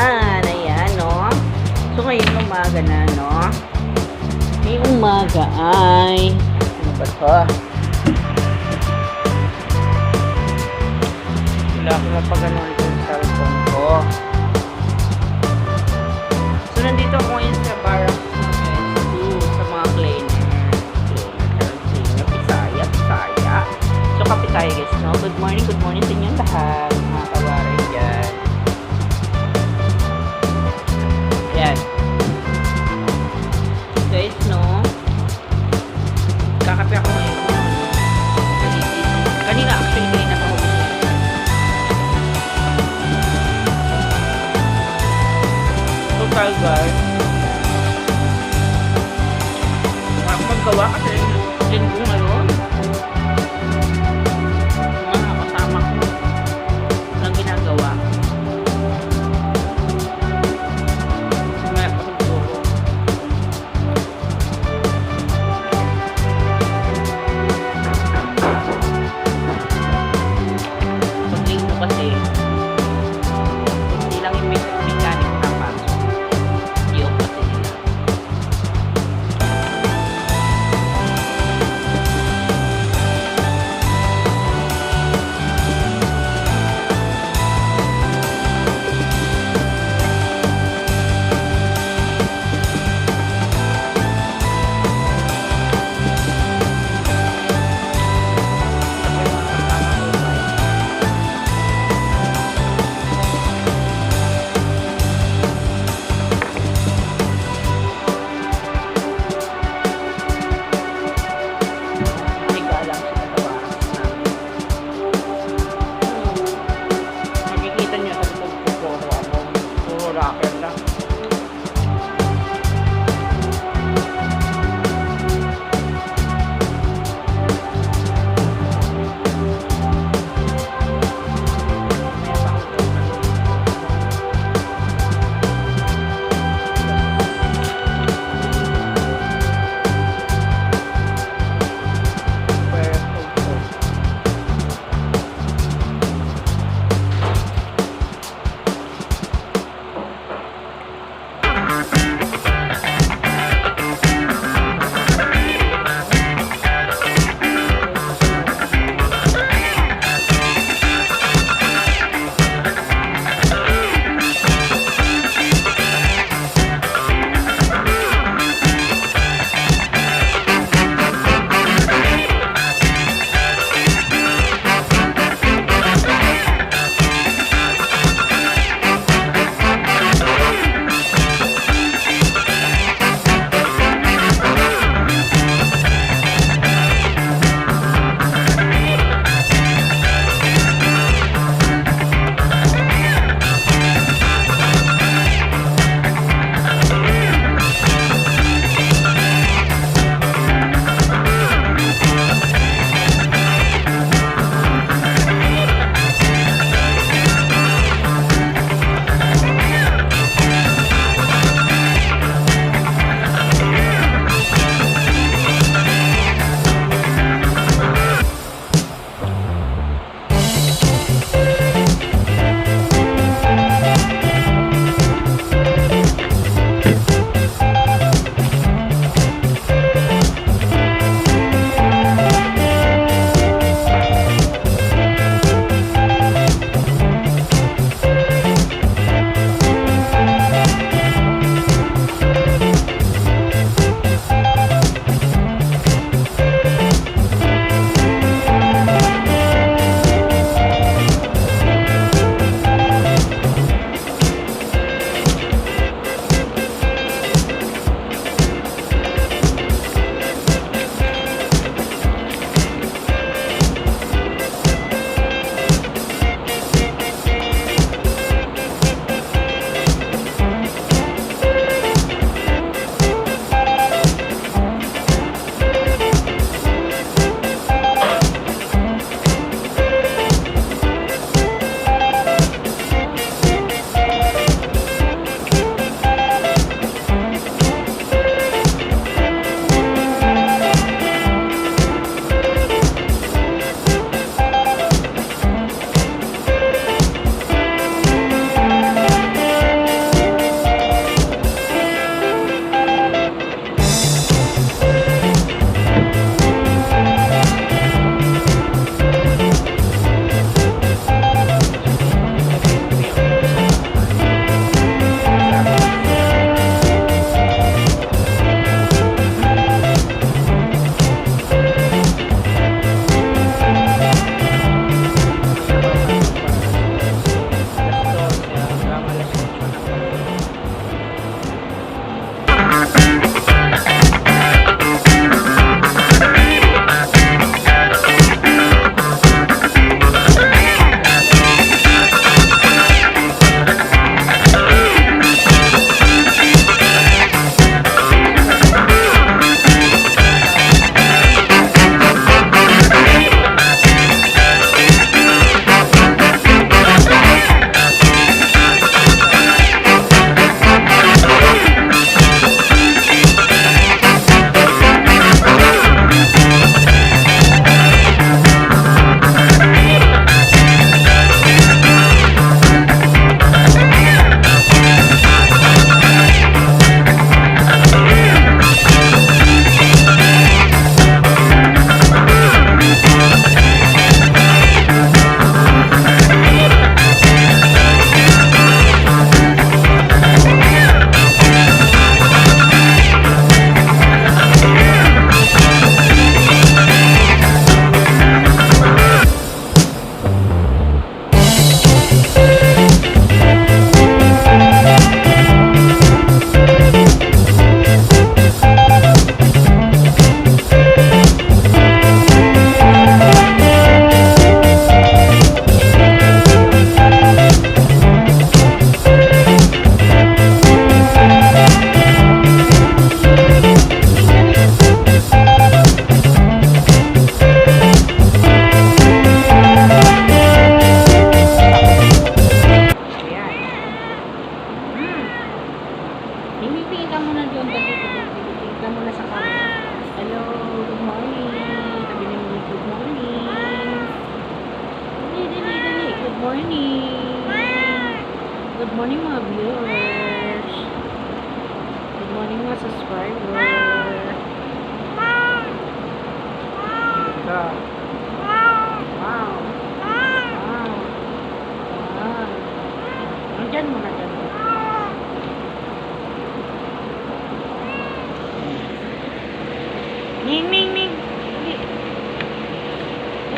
yan. Ayan, no? So, ngayon umaga na, no? Ngayong umaga ay... Ano ba to? Wala ko na pag-ano ito sa cellphone ko. So, nandito ako ngayon sa barracks ng S2 sa mga cleaner. Pisaya. So, kape tayo guys, no? Good morning sa inyong lahat. Mga kawaray dyan. Ayan. Guys, no? Kakape ako ngayon. Kanina pa ako. Total guys. Maggawa kasi din ko ngayon. Mga kasama ko.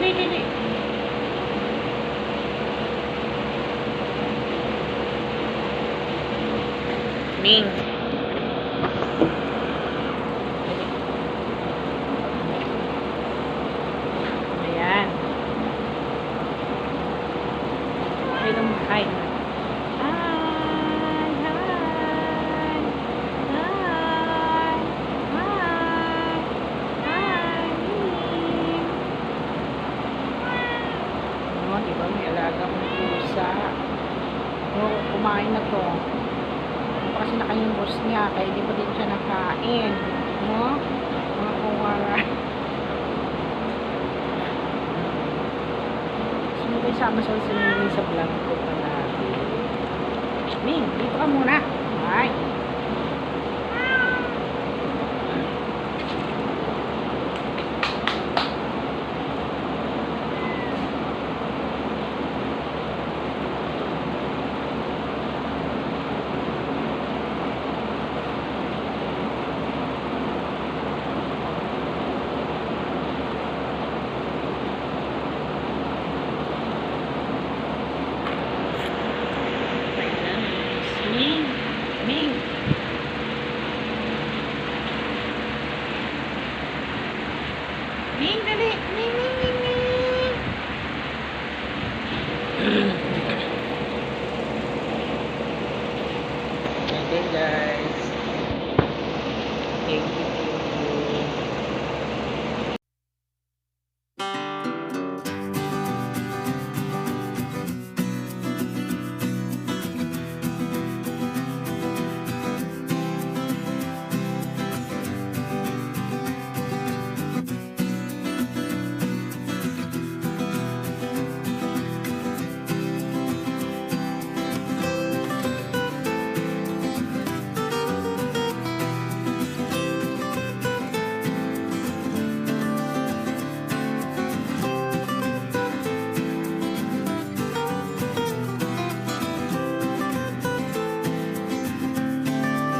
Dali. Ming. Ayan. Ay, hi. Di ba may alagang pusa? So, kumain na to. Kasi nakalimbos niya, kaya di pa din siya nakain. No? Mga kuwara. Sino ba isama sa vlog ko pa natin? Ming, dito ka muna. Ay.